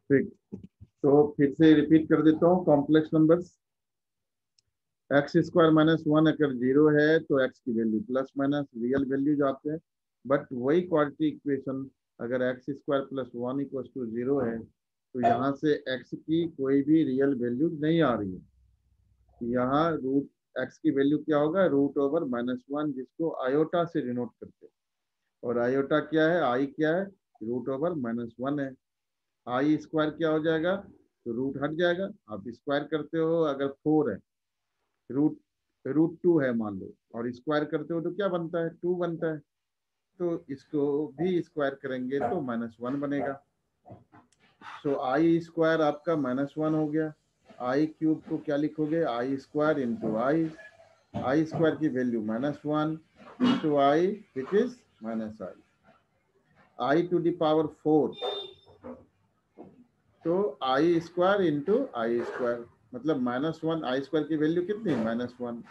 ठीक, तो फिर से रिपीट कर देता हूँ complex numbers. X square minus one अगर जीरो है तो एक्स की value plus minus real value जाते हैं। बट वही क्वाड्रेटिक इक्वेशन अगर X square plus one equal to zero है तो यहाँ से एक्स की कोई भी रियल वैल्यू नहीं आ रही है। यहाँ रूट एक्स की वैल्यू क्या होगा, रूट ओवर माइनस वन, जिसको आयोटा से डिनोट करते हैं। और आयोटा क्या है, आई क्या है, रूट ओवर माइनस वन है। आई स्क्वायर क्या हो जाएगा, तो रूट हट जाएगा, आप स्क्वायर करते हो अगर फोर है, रूट रूट टू है मान लो, और स्क्वायर करते हो तो क्या बनता है, टू बनता है। तो इसको भी स्क्वायर करेंगे तो माइनस वन बनेगा। सो आई स्क्वायर आपका माइनस वन हो गया। आई क्यूब को क्या लिखोगे, i square into i square की value minus one into i which is minus i to the power four, तो i square into i square, मतलब माइनस वन, आई स्क्वायर की value कितनी, minus one,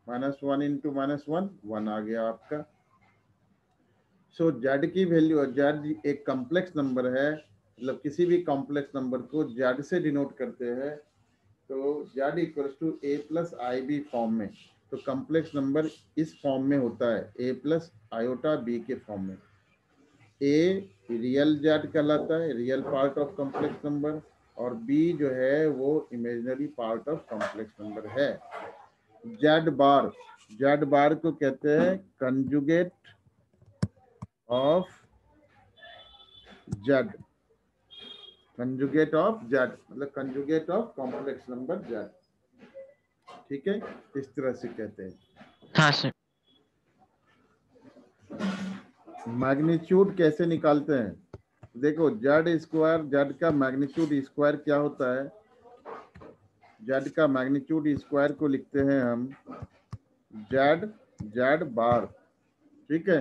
minus one into minus one, one आ गया आपका। So z की value, z एक complex number है, मतलब किसी भी कॉम्प्लेक्स नंबर को जेड से डिनोट करते हैं, तो Z equals to A plus I B form में। तो कॉम्प्लेक्स नंबर इस फॉर्म में होता है, ए प्लस आयोटा बी के फॉर्म में। ए रियल जेड कहलाता है, real part of complex number, और बी जो है वो imaginary part of complex number है। जेड बार को कहते हैं conjugate of Z, conjugate of Z मतलब conjugate of complex number Z. ठीक है, इस तरह से कहते हैं। हाँ सर। मैग्नीट्यूड कैसे निकालते हैं, देखो जेड स्क्वायर, जेड का मैग्नीट्यूड स्क्वायर क्या होता है, जेड का मैग्नीट्यूड स्क्वायर को लिखते हैं हम जेड जेड बार। ठीक है,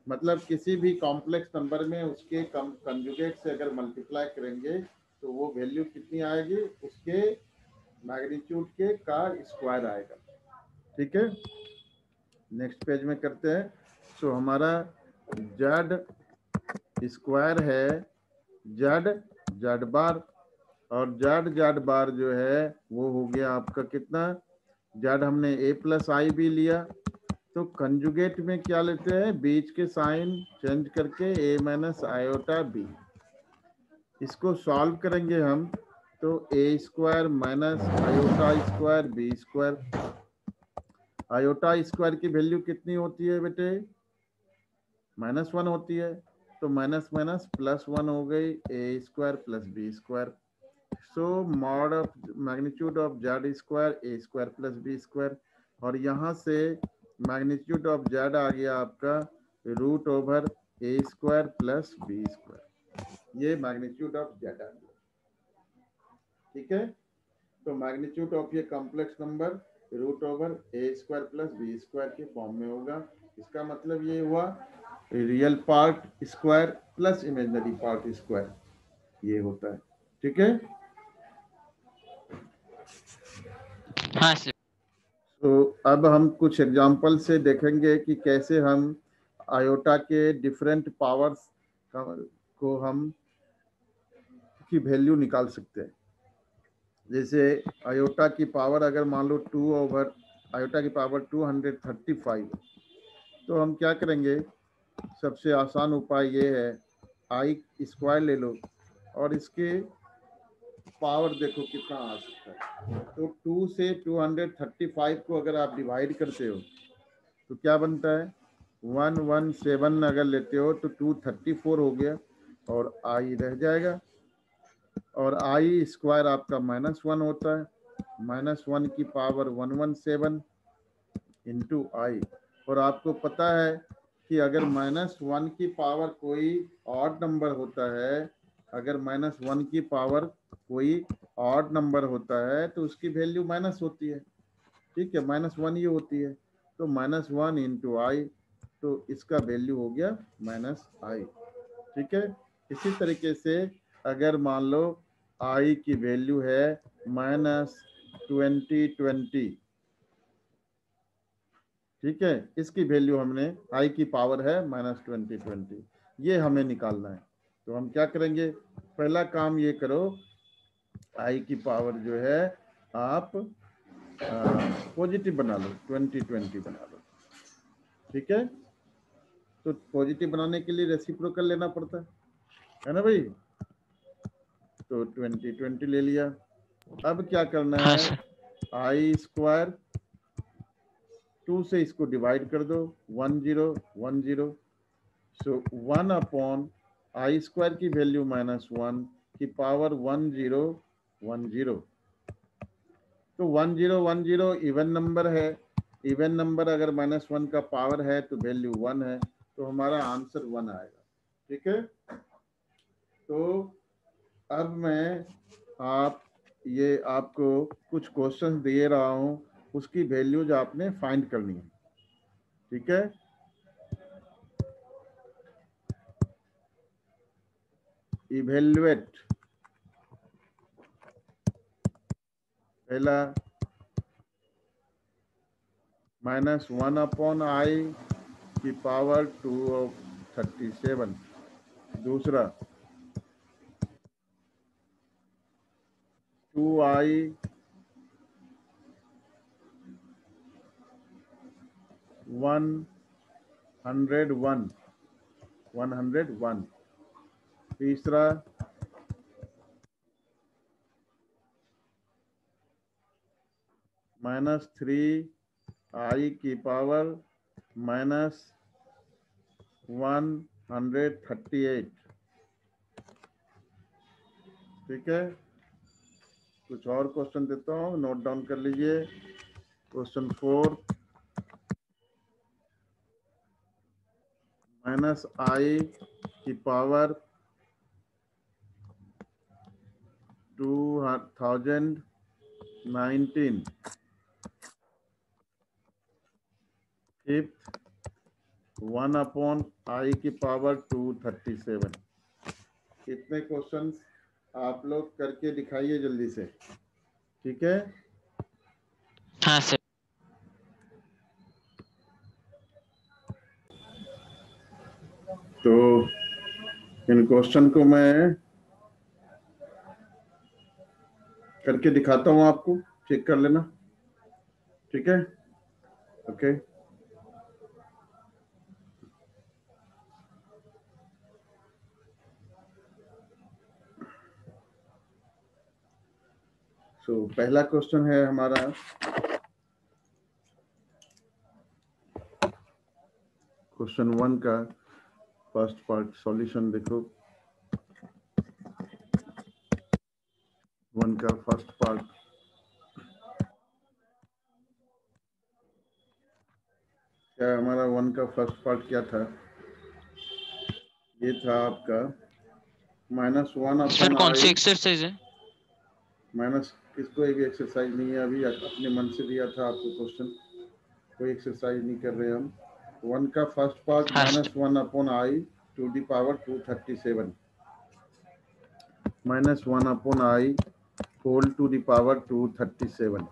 मतलब किसी भी कॉम्प्लेक्स नंबर में उसके कंजुगेट से अगर मल्टीप्लाई करेंगे तो वो वैल्यू कितनी आएगी, उसके मैग्नीट्यूड के का स्क्वायर आएगा। ठीक है, नेक्स्ट पेज में करते हैं। सो हमारा जेड स्क्वायर है जेड जेड बार, और जेड बार जो है वो हो गया आपका कितना, जेड हमने ए प्लस आई भी लिया, तो कंजुगेट में क्या लेते हैं, बीच के साइन चेंज करके ए माइनस आयोटा बी। इसको सॉल्व करेंगे हम तो a square minus iota square b square. Iota square की वैल्यू कितनी होती है बेटे, माइनस वन होती है, तो माइनस माइनस प्लस वन हो गई, a square plus b square. So mod of magnitude of z square a square plus b square, और यहाँ से मैग्नीट्यूड ऑफ जेड आ गया आपका root over a square plus b square, ये magnitude of z आ गया। ठीक है, तो मैग्नीट्यूड ऑफ ये complex number root over a square plus b square के फॉर्म में होगा। इसका मतलब ये हुआ real part square plus imaginary part square, ये होता है। ठीक है, हाँ सर। तो अब हम कुछ एग्जांपल से देखेंगे कि कैसे हम आयोटा के डिफरेंट पावर्स को हम की वैल्यू निकाल सकते हैं। जैसे आयोटा की पावर अगर मान लो टू ओवर आयोटा की पावर 235, तो हम क्या करेंगे, सबसे आसान उपाय ये है, आई स्क्वायर ले लो और इसके पावर देखो कितना आ सकता है। तो 2 से 235 को अगर आप डिवाइड करते हो तो क्या बनता है, 117 अगर लेते हो तो 234 हो गया, और आई रह जाएगा, और आई स्क्वायर आपका माइनस वन होता है, माइनस वन की पावर 117 इंटू आई। और आपको पता है कि अगर माइनस वन की पावर कोई ऑड नंबर होता है, अगर माइनस वन की पावर कोई ऑड नंबर होता है तो उसकी वैल्यू माइनस होती है। ठीक है, माइनस वन ही होती है, तो माइनस वन इंटू आई, तो इसका वैल्यू हो गया माइनस आई। ठीक है, इसी तरीके से अगर मान लो आई की वैल्यू है माइनस 2020, ठीक है, इसकी वैल्यू हमने आई की पावर है माइनस 2020, ये हमें निकालना है। तो हम क्या करेंगे, पहला काम ये करो, आई की पावर जो है आप पॉजिटिव बना लो, 20 बना लो, ठीक है। तो पॉजिटिव बनाने के लिए रेसिप्रोकल लेना पड़ता है ना भाई। तो 20 ले लिया। अब क्या करना हाँ है, सर। आई स्क्वायर 2 से इसको डिवाइड कर दो, 1 0 1 0। सो 1 अपॉन आई स्क्वायर की वैल्यू -1 की पावर 1 0 1 0। तो 1 0 1 0 इवन नंबर है, इवन नंबर अगर -1 का पावर है तो वैल्यू 1 है, तो हमारा आंसर 1 आएगा, ठीक है। तो अब मैं ये आपको कुछ क्वेश्चन दे रहा हूं, उसकी वैल्यूज आपने फाइंड करनी है, ठीक है। इवेल्युएट, पहला -1 अपॉन आई की पावर 237, दूसरा 2i 101, तीसरा -3i की पावर -138, ठीक है। कुछ और क्वेश्चन देता हूँ, नोट डाउन कर लीजिए। क्वेश्चन 4, -i की पावर 2019, फिफ्थ 1 अपॉन आई की पावर 237। कितने क्वेश्चंस आप लोग करके दिखाइए जल्दी से, ठीक है। हाँ सर। तो इन क्वेश्चन को मैं करके दिखाता हूं, आपको चेक कर लेना, ठीक है। ओके। सो पहला क्वेश्चन है हमारा, क्वेश्चन 1 का फर्स्ट पार्ट सॉल्यूशन देखो। 1 का फर्स्ट पार्ट, क्या हमारा 1 का फर्स्ट पार्ट क्या था, ये था आपका -1 सर अपॉन कौन सी आई, एक्सरसाइज है? माइनस किसको, एक एक्सरसाइज नहीं है अभी, अपने मन से दिया था आपको क्वेश्चन, कोई एक्सरसाइज नहीं कर रहे हम। 1 का फर्स्ट पार्ट हाँ sir. -1 upon I to the power 237, -1 upon I whole to the power 237,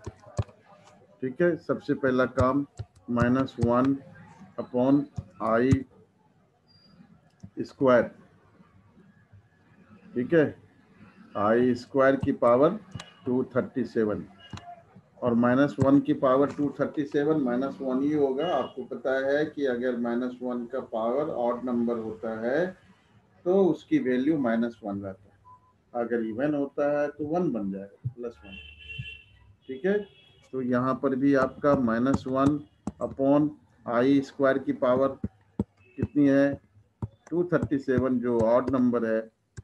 ठीक है। सबसे पहला काम -1 अपॉन आई स्क्वायर, ठीक है, आई स्क्वायर की पावर 237 और -1 की पावर 237 -1 ही होगा। आपको पता है कि अगर -1 का पावर ऑड नंबर होता है तो उसकी वैल्यू -1 रहता है, अगर इवन होता है तो 1 बन जाएगा, +1, ठीक है। तो यहाँ पर भी आपका -1 अपॉन आई स्क्वायर की पावर कितनी है, 237, जो ऑड नंबर है,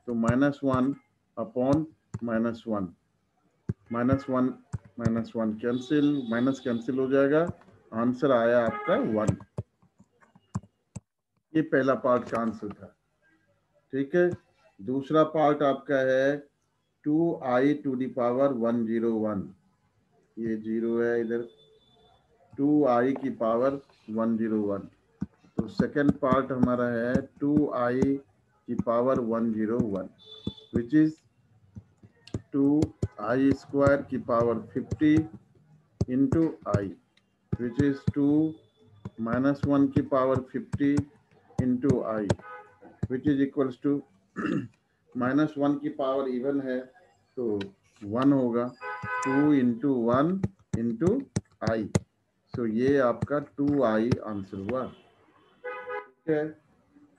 तो -1 अपॉन -1, -1 कैंसिल, माइनस कैंसिल हो जाएगा, आंसर आया आपका 1। ये पहला पार्ट का आंसर था, ठीक है। दूसरा पार्ट आपका है 2i टू द पावर 101, ये 0 है इधर, 2i की पावर 101। तो सेकंड पार्ट हमारा है 2i की power 101, which is 2i square की power 50 into i, which is 2 -1 की power 50 into i, which is equals to -1 की पावर इवन है तो 1 होगा, 2 इंटू 1 इंटू आई, सो ये आपका 2i आंसर हुआ। ठीक है,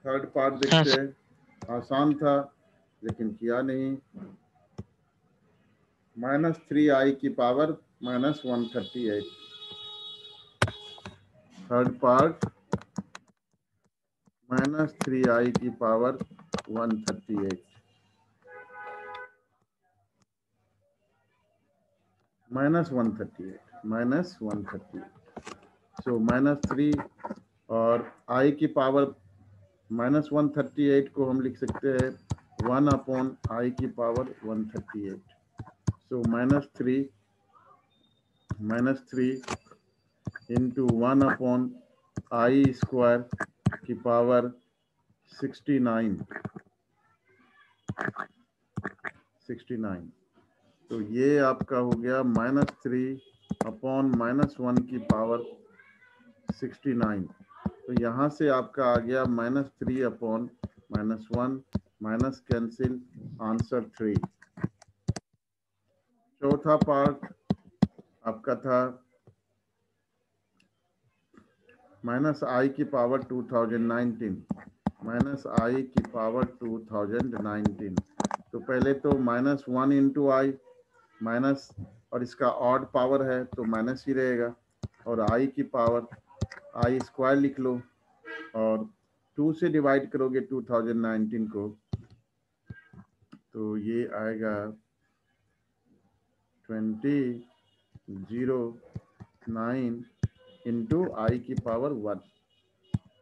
थर्ड पार्ट हाँ देखते सर। हैं, आसान था लेकिन किया नहीं। -3i की पावर -138, थर्ड पार्ट -3i की पावर 138, -138, सो -3 और i की पावर -138 को हम लिख सकते हैं 1/i की पावर 138, सो -3 इंटू 1/i स्क्वायर की पावर 69, तो ये आपका हो गया -3/-1 की पावर 69, तो यहाँ से आपका आ गया -3/-1 माइनस कैंसिल, आंसर 3। चौथा पार्ट आपका था -i की पावर 2019, -i की पावर 2019, तो पहले तो -1 इंटू आई माइनस, और इसका ऑड पावर है तो माइनस ही रहेगा, और i की पावर i स्क्वायर लिख लो और 2 से डिवाइड करोगे 2019 को तो ये आएगा 2009 इंटू आई की पावर 1,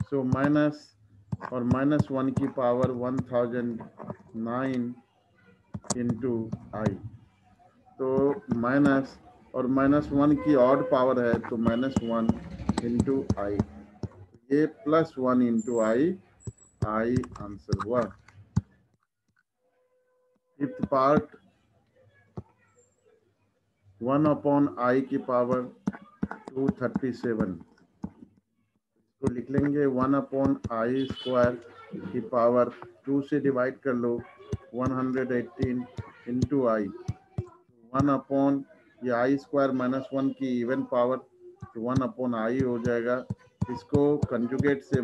सो माइनस और -1 की पावर 1009 इंटू आई, तो माइनस और -1 की ऑड पावर है तो -1 इंटू आई, ये +1 इंटू आई आंसर हुआ। फिफ्थ पार्ट 1/i की पावर 237, तो लिख लेंगे 1/i स्क्वायर की पावर 2 से डिवाइड कर लो 118 इंटू आई, 1 ये आई स्क्वायर -1 की इवन पावर तो 1/i हो जाएगा, इसको कंजुगेट से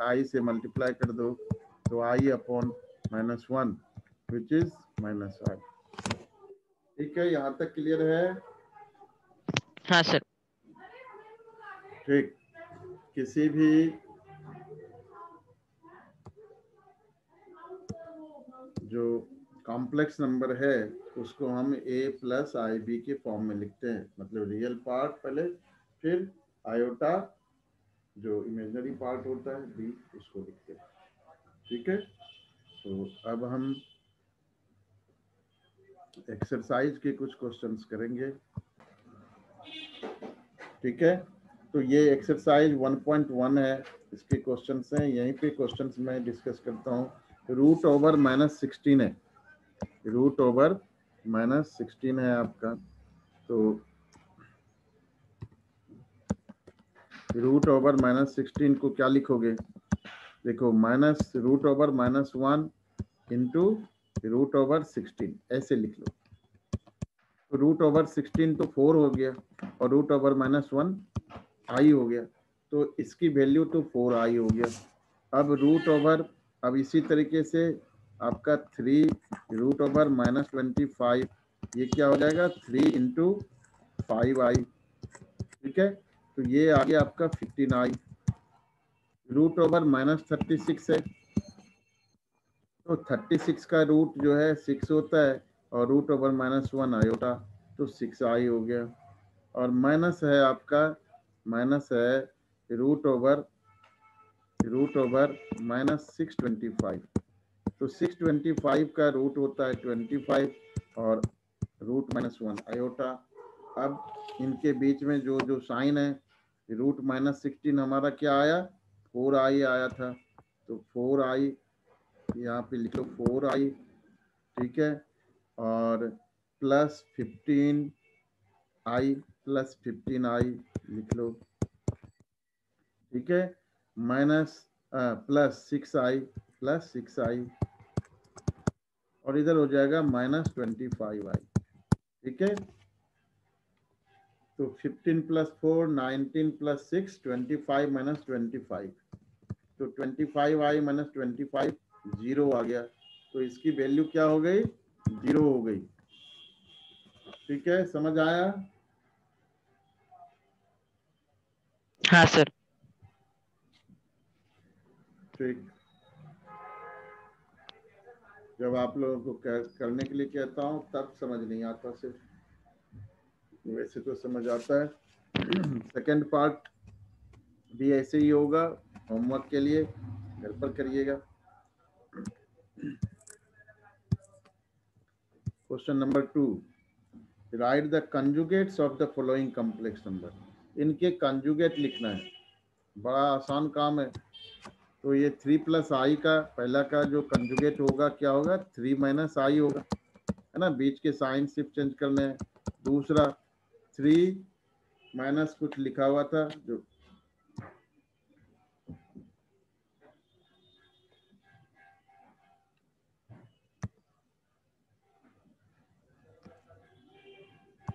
आई से मल्टीप्लाई कर दो तो i/-1 विच इज -i। ठीक है, यहाँ तक क्लियर है? हाँ सर। ठीक, किसी भी जो कॉम्प्लेक्स नंबर है उसको हम a+ib के फॉर्म में लिखते हैं, मतलब रियल पार्ट पहले, फिर आयोटा जो इमेजिनरी पार्ट होता है b उसको लिखते हैं। ठीक है, तो अब हम एक्सरसाइज के कुछ क्वेश्चंस करेंगे। ठीक है, तो ये एक्सरसाइज 1.1 है, इसके क्वेश्चंस हैं, यहीं पे क्वेश्चंस मैं डिस्कस करता हूँ। √/-16 है, √/-16 है आपका, तो √/-16 को क्या लिखोगे, देखो -√/-1 इंटू √/16 ऐसे लिख लो, तो √/16 तो 4 हो गया और √/-1 i हो गया, तो इसकी वैल्यू तो 4i हो गया। अब इसी तरीके से आपका 3√/-25 ये क्या हो जाएगा 3 इंटू 5i। ठीक है, तो ये आ गया आपका 15i। √/-36 है, तो 36 का रूट जो है 6 होता है और √/-1 आयोटा, तो 6i हो गया। और माइनस है आपका, माइनस है √/-625, तो 625 का रूट होता है 25 और √-1 आयोटा। अब इनके बीच में जो जो साइन है, √-16 हमारा क्या आया 4i आया था, तो 4i यहाँ पे लिख लो 4i। ठीक है, और +15i लिख लो। ठीक है, +6i और इधर हो जाएगा -25i। ठीक है, तो 15 + 4 19 + 6 25 - 25, तो 25i - 25 0 आ गया, तो इसकी वैल्यू क्या हो गई? 0 हो गई। ठीक है, समझ आया? हाँ सर। ठीक, जब आप लोगों को करने के लिए कहता हूँ तब समझ नहीं आता, सिर्फ वैसे तो समझ आता है। सेकंड पार्ट भी ऐसे ही होगा, होमवर्क के लिए घर पर करिएगा। Question number 2, right the conjugates of the following complex number. इनके कंजुगेट लिखना है, बड़ा आसान काम है। तो ये 3 + i का पहला का जो कंजुगेट होगा क्या होगा? 3 - i होगा, है ना, बीच के साइन सिर्फ चेंज करने हैं। दूसरा 3 माइनस कुछ लिखा हुआ था जो